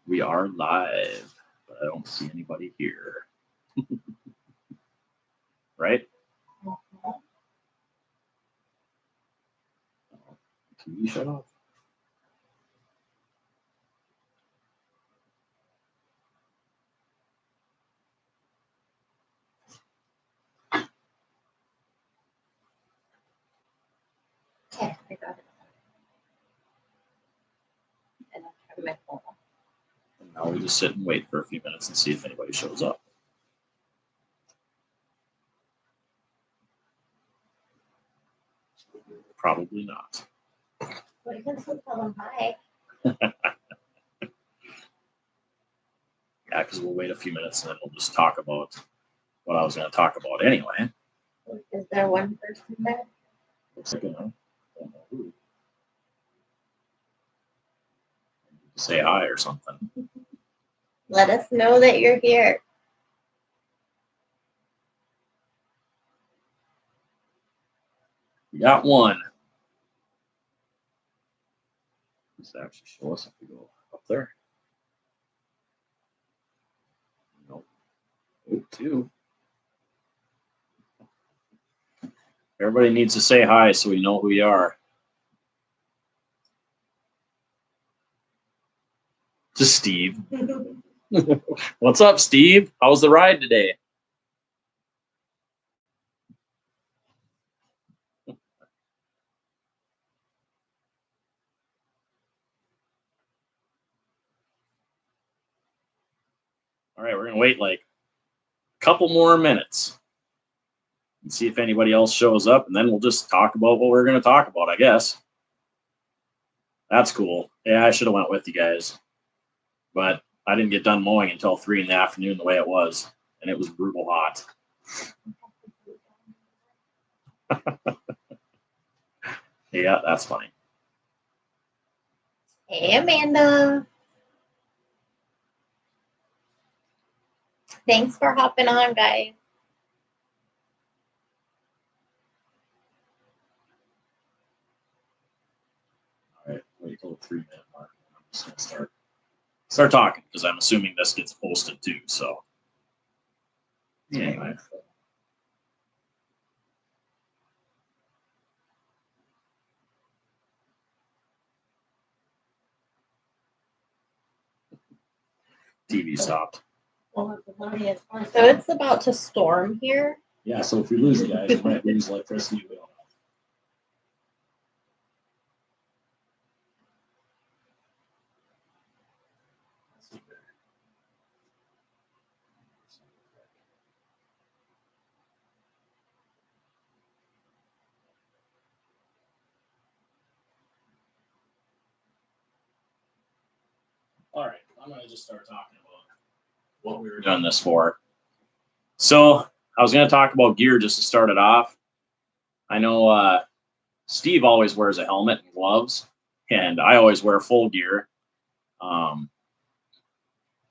We are live, but I don't see anybody here. Right? TV shut off. Okay, I got it. And I'll turn my phone off. And now we just sit and wait for a few minutes and see if anybody shows up. Probably not. Well, you can still tell them hi. Yeah, because we'll wait a few minutes and then we'll just talk about what I was going to talk about anyway. Is there one person there? Looks like, don't know who. Say hi or something. Let us know that you're here. We got one. Does it actually show us if we go up there? Nope. Oh, two. Everybody needs to say hi so we know who you are. Just Steve. What's up, Steve? How was the ride today? All right, we're going to wait like a couple more minutes and see if anybody else shows up, and then we'll just talk about what we're going to talk about, I guess. That's cool. Yeah, I should have went with you guys, but I didn't get done mowing until 3 in the afternoon the way it was, and it was brutal hot. Yeah, that's funny. Hey, Amanda. Thanks for hopping on, guys. All right, wait till the 3-minute mark. I'm just going to start talking because I'm assuming this gets posted too. So anyway. TV stopped. So it's about to storm here. Yeah, so if we lose you guys, we might lose electricity. We don't know. All right, I'm going to just start talking about what we were doing this for. So I was going to talk about gear just to start it off. I know Steve always wears a helmet and gloves, and I always wear full gear.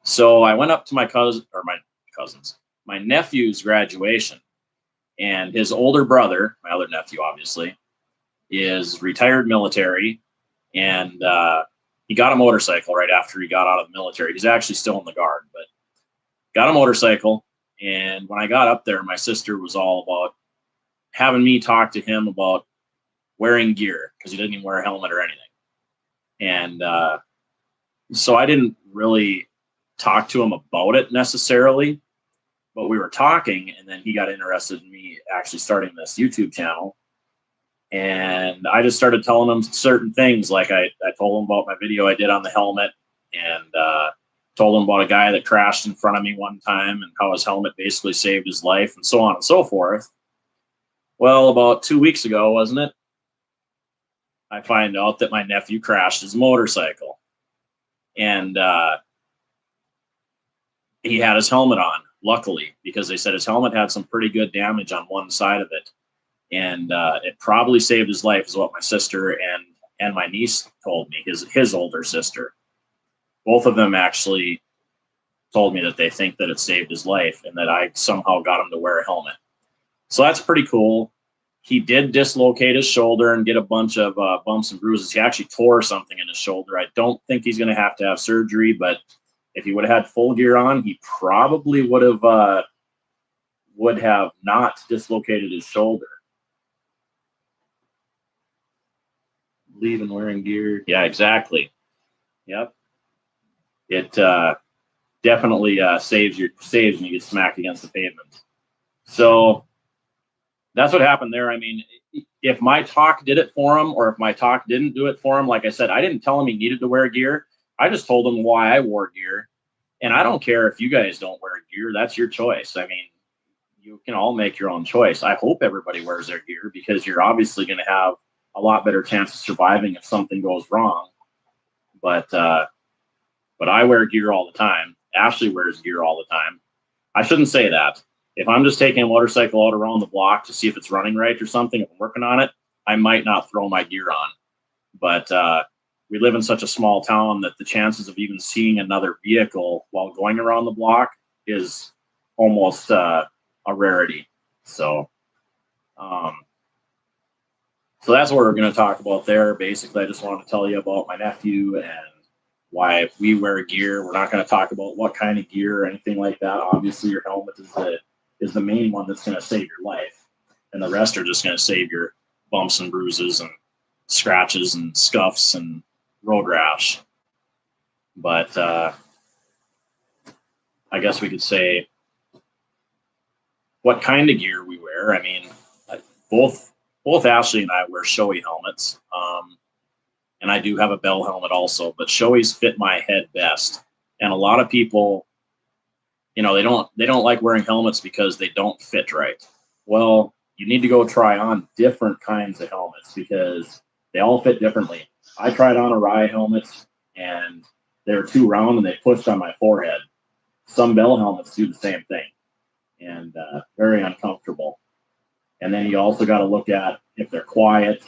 So I went up to my nephew's graduation, and his older brother, my other nephew, obviously, is retired military, and he got a motorcycle right after he got out of the military. He's actually still in the Guard, but got a motorcycle. And when I got up there, my sister was all about having me talk to him about wearing gear because he didn't even wear a helmet or anything. And so I didn't really talk to him about it necessarily, but we were talking, and then he got interested in me actually starting this YouTube channel. And I just started telling him certain things, like I told him about my video I did on the helmet, and told him about a guy that crashed in front of me one time and how his helmet basically saved his life, and so on and so forth. Well, about 2 weeks ago, wasn't it? I find out that my nephew crashed his motorcycle, and he had his helmet on, luckily, because they said his helmet had some pretty good damage on one side of it. And it probably saved his life, is what my sister and my niece told me, his older sister. Both of them actually told me that they think that it saved his life and that I somehow got him to wear a helmet. So that's pretty cool. He did dislocate his shoulder and get a bunch of bumps and bruises. He actually tore something in his shoulder. I don't think he's going to have surgery, but If he would have had full gear on, he probably would have not dislocated his shoulder. Leaving wearing gear. Yeah, exactly. Yep. It definitely saves when you get smacked against the pavement. So that's what happened there. I mean, if my talk did it for him, or if my talk didn't do it for him, like I said, I didn't tell him he needed to wear gear. I just told him why I wore gear. And I don't care if you guys don't wear gear. That's your choice. I mean, you can all make your own choice. I hope everybody wears their gear, because you're obviously going to have a lot better chance of surviving if something goes wrong. But I wear gear all the time. Ashley wears gear all the time. I shouldn't say that. If I'm just taking a motorcycle out around the block to see if it's running right or something, if I'm working on it, I might not throw my gear on. But we live in such a small town that the chances of even seeing another vehicle while going around the block is almost a rarity. So that's what we're going to talk about there. Basically, I just wanted to tell you about my nephew and why we wear gear. We're not going to talk about what kind of gear or anything like that. Obviously, your helmet is the main one that's going to save your life, and the rest are just going to save your bumps and bruises and scratches and scuffs and road rash. But I guess we could say what kind of gear we wear. I mean, both Ashley and I wear Shoei helmets. And I do have a Bell helmet also, but Shoei's fit my head best. And a lot of people, they don't like wearing helmets because they don't fit right. Well, you need to go try on different kinds of helmets because they all fit differently. I tried on a Rye helmet and they were too round and they pushed on my forehead. Some Bell helmets do the same thing, and very uncomfortable. And then you also got to look at if they're quiet,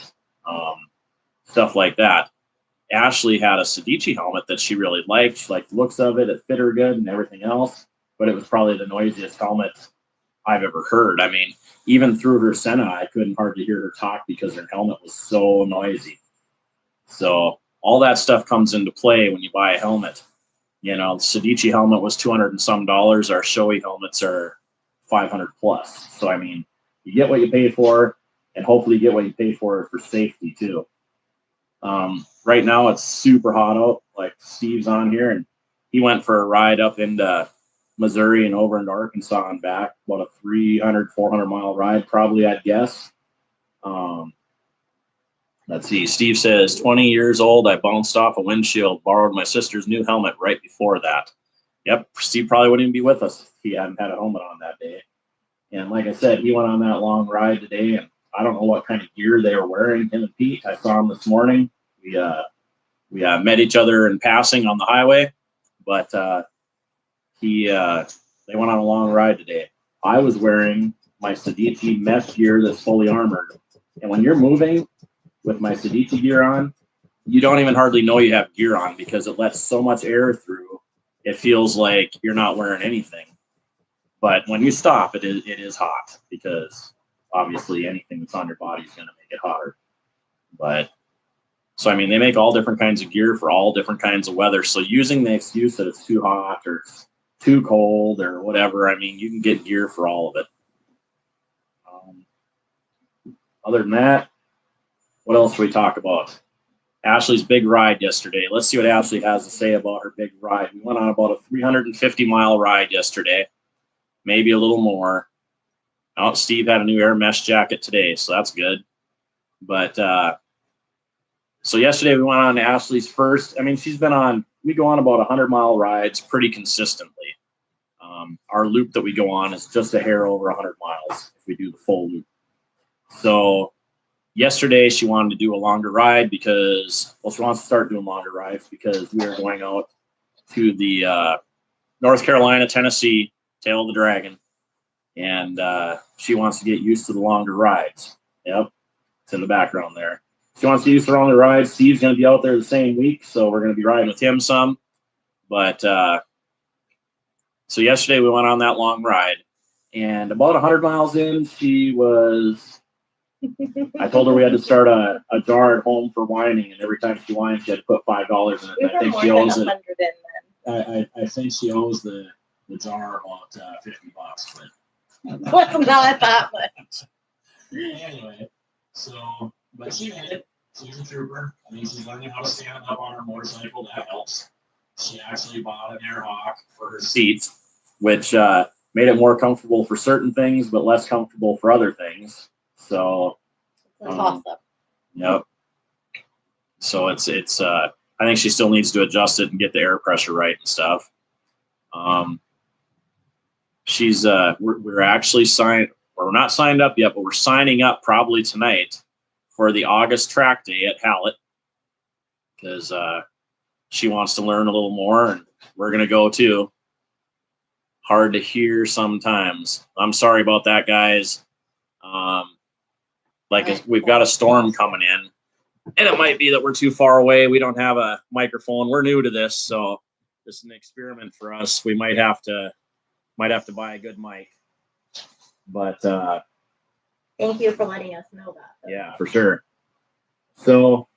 stuff like that. Ashley had a Sedici helmet that she really liked. She liked the looks of it. It fit her good and everything else. But it was probably the noisiest helmet I've ever heard. I mean, even through her Senna, I couldn't hardly hear her talk because her helmet was so noisy. So all that stuff comes into play when you buy a helmet. The Sedici helmet was $200 and some. Our Shoei helmets are $500 plus. So I mean, you get what you pay for, and hopefully you get what you pay for safety too. Right now it's super hot out. Like Steve's on here, and he went for a ride up into Missouri and over into Arkansas and back. About a 300, 400-mile ride, probably, I'd guess. Let's see. Steve says, 20 years old. I bounced off a windshield, borrowed my sister's new helmet right before that. Yep. Steve probably wouldn't even be with us if he hadn't had a helmet on that day. And like I said, he went on that long ride today, and I don't know what kind of gear they were wearing, him and Pete. I saw him this morning. We met each other in passing on the highway, but they went on a long ride today. I was wearing my Sedici mesh gear that's fully armored. And when you're moving with my Sedici gear on, you don't even hardly know you have gear on because it lets so much air through. It feels like you're not wearing anything. But when you stop, it is hot because obviously anything that's on your body is going to make it hotter. But so, I mean, they make all different kinds of gear for all different kinds of weather. So using the excuse that it's too hot or it's too cold or whatever, I mean, you can get gear for all of it. Other than that, what else should we talk about? Ashley's big ride yesterday. Let's see what Ashley has to say about her big ride. We went on about a 350-mile ride yesterday, maybe a little more. Oh, Steve had a new air mesh jacket today, so that's good. But so yesterday we went on Ashley's first. I mean, we go on about 100-mile rides pretty consistently. Our loop that we go on is just a hair over 100 miles if we do the full loop. So yesterday she wanted to do a longer ride because, she wants to start doing longer rides because we are going out to the North Carolina, Tennessee Tail of the Dragon. And she wants to get used to the longer rides. Yep, it's in the background there. She wants to use the longer rides. Steve's going to be out there the same week, so we're going to be riding with him some. But so yesterday we went on that long ride, and about 100 miles in, I told her we had to start a jar at home for whining, and every time she whined, she had to put $5 in it. We I think were she more owes than it. 100 in I think she owes the jar about $50, but Wasn't not that much. anyway, so but she made it. She's a trooper. I mean, she's learning how to stand up on her motorcycle. That helps. She actually bought an air hawk for her seats, which made it more comfortable for certain things, but less comfortable for other things. So, It's a toss-up. Yep. So it's I think she still needs to adjust it and get the air pressure right and stuff. She's we're actually signed, or we're not signed up yet, but we're signing up probably tonight for the August track day at Hallett because she wants to learn a little more, and we're gonna go too. Hard to hear sometimes. I'm sorry about that, guys. We've got a storm coming in, and it might be that we're too far away. We don't have a microphone. We're new to this, so this is an experiment for us. We might have to buy a good mic. But thank you for letting us know that. Though. Yeah, for sure. So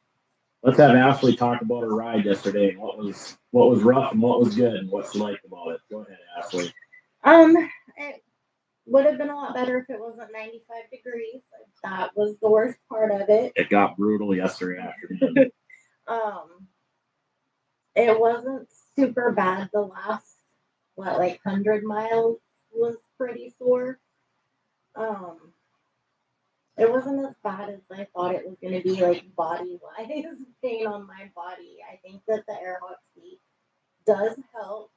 let's have Ashley talk about her ride yesterday and what was rough and what was good and what she liked about it. Go ahead, Ashley. It would have been a lot better if it wasn't 95 degrees. That was the worst part of it. It got brutal yesterday afternoon. It wasn't super bad. The last 100 miles was pretty sore. It wasn't as bad as I thought it was going to be, body-wise, pain on my body. I think that the Airhawk seat does help,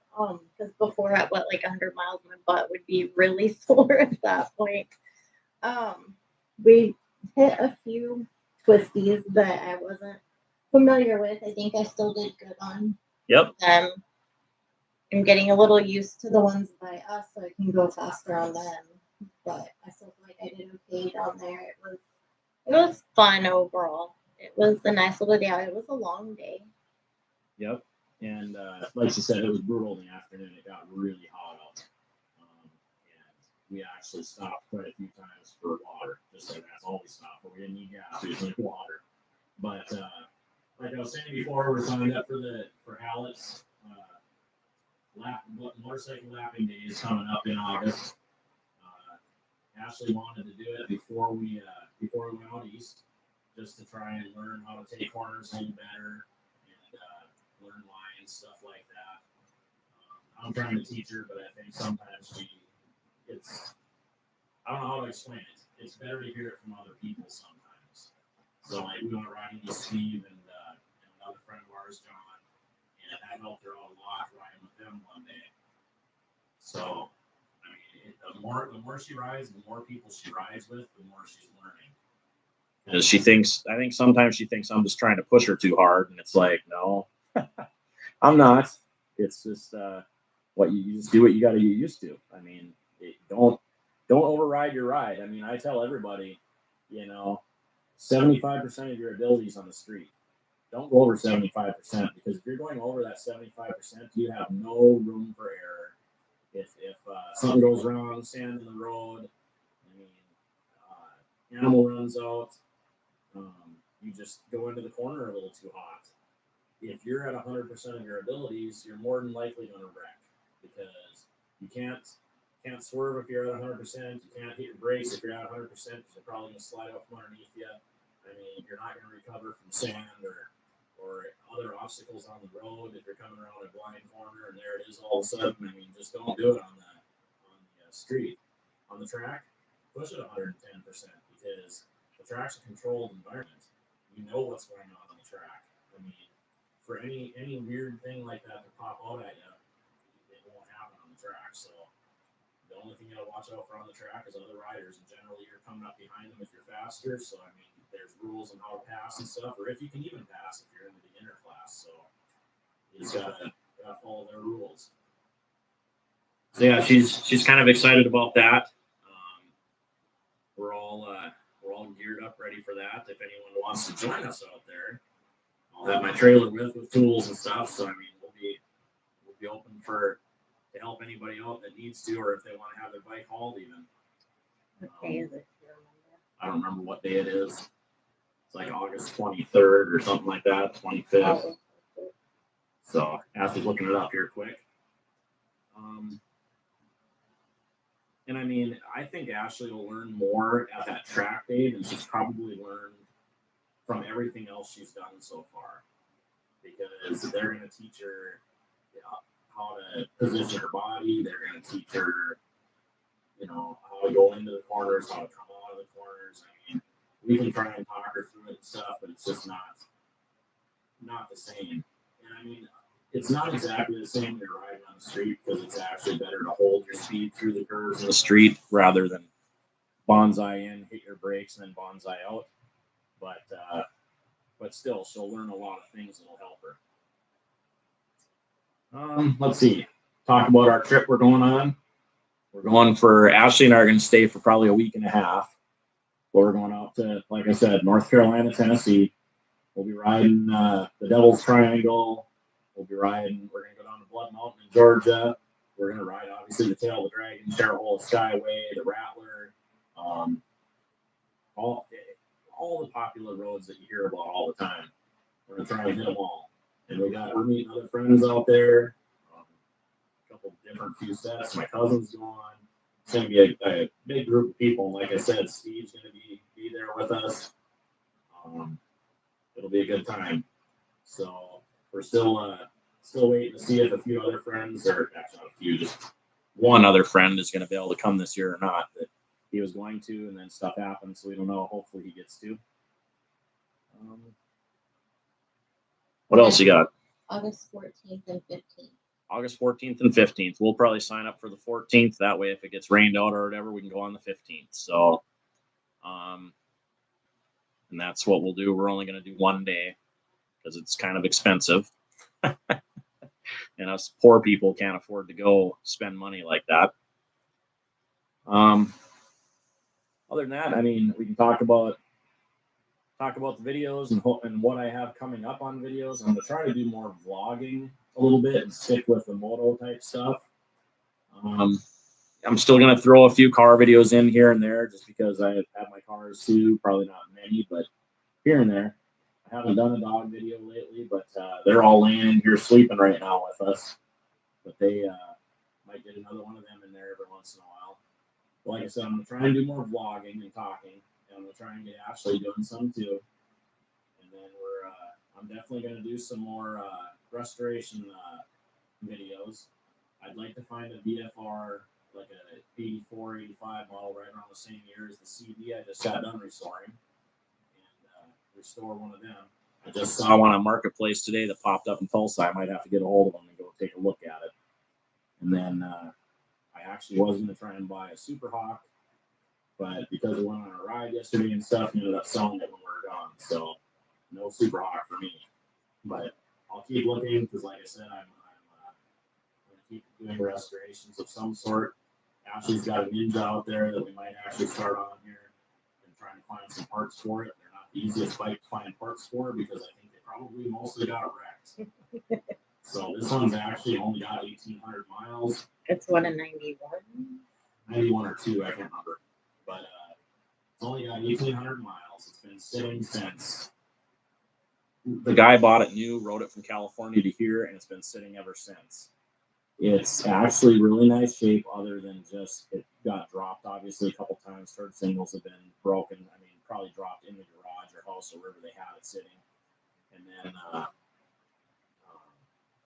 because before at 100 miles, my butt would be really sore at that point. We hit a few twisties that I wasn't familiar with. I think I still did good on them. I'm getting a little used to the ones by us, so I can go faster on them. But I still feel like I did okay down there. It was fun overall. It was a nice little day. It was a long day. Yep. And like she said, it was brutal in the afternoon. It got really hot out. And we actually stopped quite a few times for water. Just like that's all we stopped for. We didn't need gas. We just needed water. But like I was saying before, we're signed up for Hallett's motorcycle lapping days coming up in August. Ashley wanted to do it before we went out east, just to try and learn how to take corners a little better and learn lines, stuff like that. I'm trying to teach her, but I think sometimes I don't know how to explain it. It's better to hear it from other people sometimes. So we went riding with Steve and another friend of ours, John, and that helped her out a lot riding with them one day. So the more she rides, the more people she rides with, the more she's learning. Because I think sometimes she thinks I'm just trying to push her too hard, and it's like, no, I'm not. It's just what you just do what you got to get used to. I mean, don't override your ride. I mean, I tell everybody, 75% of your abilities on the street. Don't go over 75% because if you're going over that 75%, you have no room for error. If something goes wrong, sand in the road, animal runs out, you just go into the corner a little too hot. If you're at 100% of your abilities, you're more than likely going to wreck because you can't swerve if you're at 100%. You can't hit your brakes if you're at 100% because you're probably going to slide out from underneath you. I mean, you're not going to recover from sand or other obstacles on the road if you're coming around a blind corner and there it is all of a sudden. I mean, just don't do it on the street. On the track, push it 110% because the track's a controlled environment. You know what's going on the track. I mean, for any weird thing like that to pop out at you, it won't happen on the track. So the only thing you gotta watch out for on the track is other riders, and generally you're coming up behind them if you're faster. So I mean, there's rules on how to pass and stuff, or if you can even pass if you're in the beginner class. So you just gotta follow their rules. So yeah, she's kind of excited about that. We're all geared up, ready for that. If anyone wants to join us out there, I'll have my trailer with tools and stuff. So I mean, we'll be open to help anybody out that needs to, or if they want to have their bike hauled even. What day is it? I don't remember what day it is. It's like August 23rd or something like that, 25th. So Ashley's looking it up here quick. And I mean, I think Ashley will learn more at that track day than she's probably learned from everything else she's done so far. Because they're going to teach her how to position her body. They're going to teach her, how to go into the corners, how to come out of the corners. I mean, we can try and talk her through it and stuff, but it's just not the same. And I mean, it's not exactly the same when you're riding on the street because it's actually better to hold your speed through the curves in the street rather than bonsai in, hit your brakes, and then bonsai out. But still, she'll learn a lot of things that'll help her. Let's see. Talk about our trip we're going on. We're going for Ashley and I are going to stay for probably a week and a half. But we're going out to, like I said, North Carolina, Tennessee. We'll be riding the Devil's Triangle. We're going to go down to Blood Mountain in Georgia. We're going to ride, obviously, the Tail of the Dragon, Terre-Haute Skyway, the Rattler, all the popular roads that you hear about all the time. We're going to try and hit them all. And we're meeting other friends out there, a couple different few sets. My cousin's going. It's going to be a big group of people. And like I said, Steve's going to be there with us. It'll be a good time. So we're still waiting to see if a few other friends, or actually not a few, just one other friend is going to be able to come this year or not. That he was going to, and then stuff happened, so we don't know. Hopefully he gets to. What else you got? August 14th and 15th. August 14th and 15th. We'll probably sign up for the 14th. That way, if it gets rained out or whatever, we can go on the 15th. So, and that's what we'll do. We're only going to do one day because it's kind of expensive. And us poor people can't afford to go spend money like that. Other than that, I mean, we can talk about the videos and what I have coming up on videos. I'm going to try to do more vlogging a little bit and stick with the moto type stuff. I'm still going to throw a few car videos in here and there just because I have my cars too. Probably not many, but here and there. I haven't done a dog video lately, but they're all laying in here sleeping right now with us. But they might get another one of them in there every once in a while. But like I said, I'm going to try and do more vlogging and talking. And I'm going to try and get Ashley doing some too. And then I'm definitely going to do some more restoration videos. I'd like to find a VFR, like a 84, 85 model right around the same year as the CD I just got done restoring. And restore one of them. I just saw one on Marketplace today that popped up in Tulsa. I might have to get a hold of them and go take a look at it. And then I actually was going to try and buy a Super Hawk, but because we went on a ride yesterday and stuff, we ended up selling it when we were gone. So no Super Hawk for me. But I'll keep looking because, like I said, I'm going to keep doing restorations of some sort. Ashley's got a Ninja out there that we might actually start on here and trying to find some parts for it. They're not the easiest bike to find parts for because I think they probably mostly got wrecked. So this one's actually only got 1,800 miles. It's one in 91. 91 or 2, I can't remember. But it's only got 1,800 miles. It's been sitting since the guy bought it new, rode it from California to here, and it's been sitting ever since. It's actually really nice shape other than just it got dropped, obviously, a couple times. Third singles have been broken. I mean, probably dropped in the garage or house or wherever they had it sitting. And then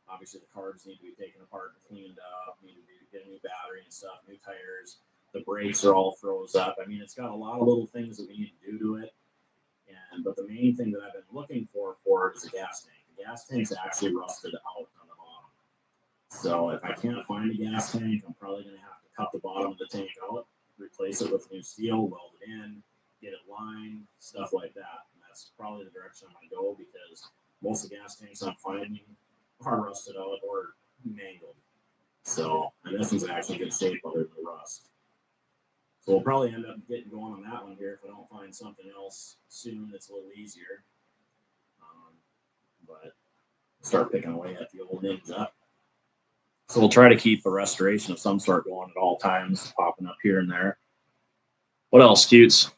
obviously the carbs need to be taken apart and cleaned up, need to get a new battery and stuff, new tires. The brakes are all froze up. I mean, it's got a lot of little things that we need to do to it. But the main thing that I've been looking for is a gas tank. The gas tank's actually rusted out on the bottom. So if I can't find a gas tank, I'm probably going to have to cut the bottom of the tank out, replace it with new steel, weld it in, get it lined, stuff like that. And that's probably the direction I'm going to go because most of the gas tanks I'm finding are rusted out or mangled. So, and this one's actually good shape other than the rust. So we'll probably end up getting going on that one here if I don't find something else soon that's a little easier. But start picking away at the old Ninja. So we'll try to keep a restoration of some sort going at all times, popping up here and there. What else, Cutes?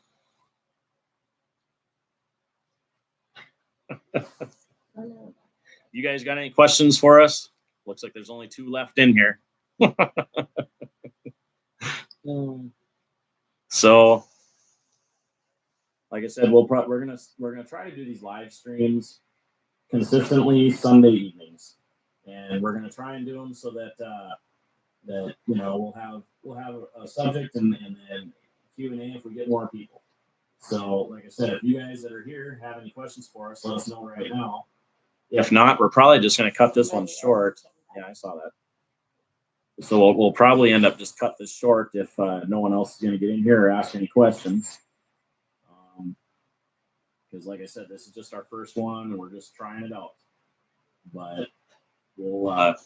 You guys got any questions for us? Looks like there's only 2 left in here. So, like I said, we're gonna try to do these live streams consistently Sunday evenings, and we're gonna try and do them so that that we'll have a subject and then Q&A if we get more people. So, like I said, if you guys that are here have any questions for us, let us know right now. If not, we're probably just going to cut this one short. Yeah, I saw that. So we'll probably end up just cut this short if no one else is going to get in here or ask any questions. Because, like I said, this is just our first one, and we're just trying it out. But we'll, like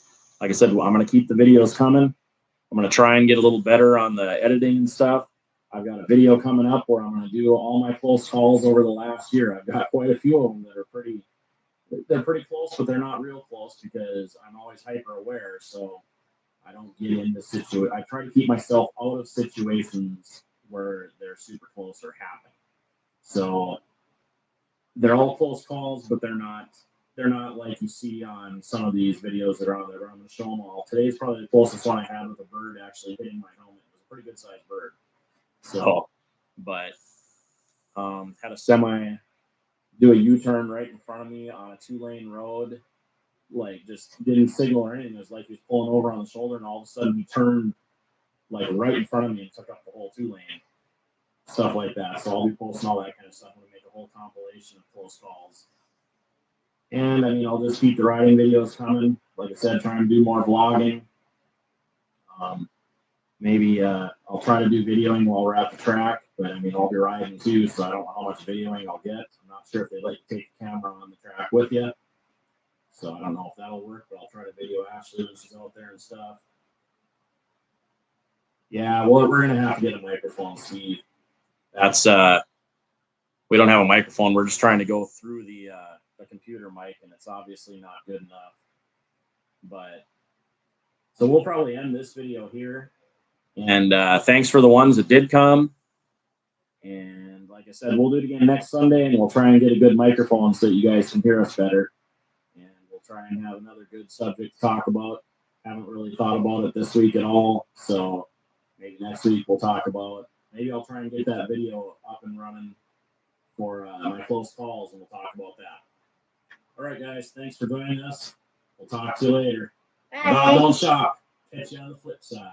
I said, I'm going to keep the videos coming. I'm going to try and get a little better on the editing and stuff. I've got a video coming up where I'm going to do all my close calls over the last year. I've got quite a few of them that are they're pretty close, but they're not real close because I'm always hyper aware. So I don't get into situations. I try to keep myself out of situations where they're super close or happen. So they're all close calls, but they're not like you see on some of these videos that are out there. I'm going to show them all. Today's probably the closest one I had with a bird actually hitting my helmet. It was a pretty good sized bird. So, but had a semi do a U-turn right in front of me on a 2-lane road, like just didn't signal or anything. It was like he was pulling over on the shoulder, and all of a sudden he turned like right in front of me and took up the whole 2-lane. Stuff like that. So I'll be posting all that kind of stuff. I'm gonna make a whole compilation of close calls. And I mean, I'll just keep the riding videos coming. Like I said, trying to do more vlogging. Maybe I'll try to do videoing while we're at the track, but I mean, I'll be riding too, so I don't know how much videoing I'll get. I'm not sure if they'd like to take the camera on the track with you. So I don't know if that'll work, but I'll try to video Ashley when she's out there and stuff. Yeah, well, we're going to have to get a microphone, Steve. That's, we don't have a microphone. We're just trying to go through the computer mic, and it's obviously not good enough. But, so we'll probably end this video here. And thanks for the ones that did come. And like I said, we'll do it again next Sunday, and we'll try and get a good microphone so that you guys can hear us better. And we'll try and have another good subject to talk about. Haven't really thought about it this week at all. So maybe next week we'll talk about, maybe I'll try and get that video up and running for my close calls, and we'll talk about that. All right, guys. Thanks for joining us. We'll talk to you later. Bye. Don't shop. Catch you on the flip side.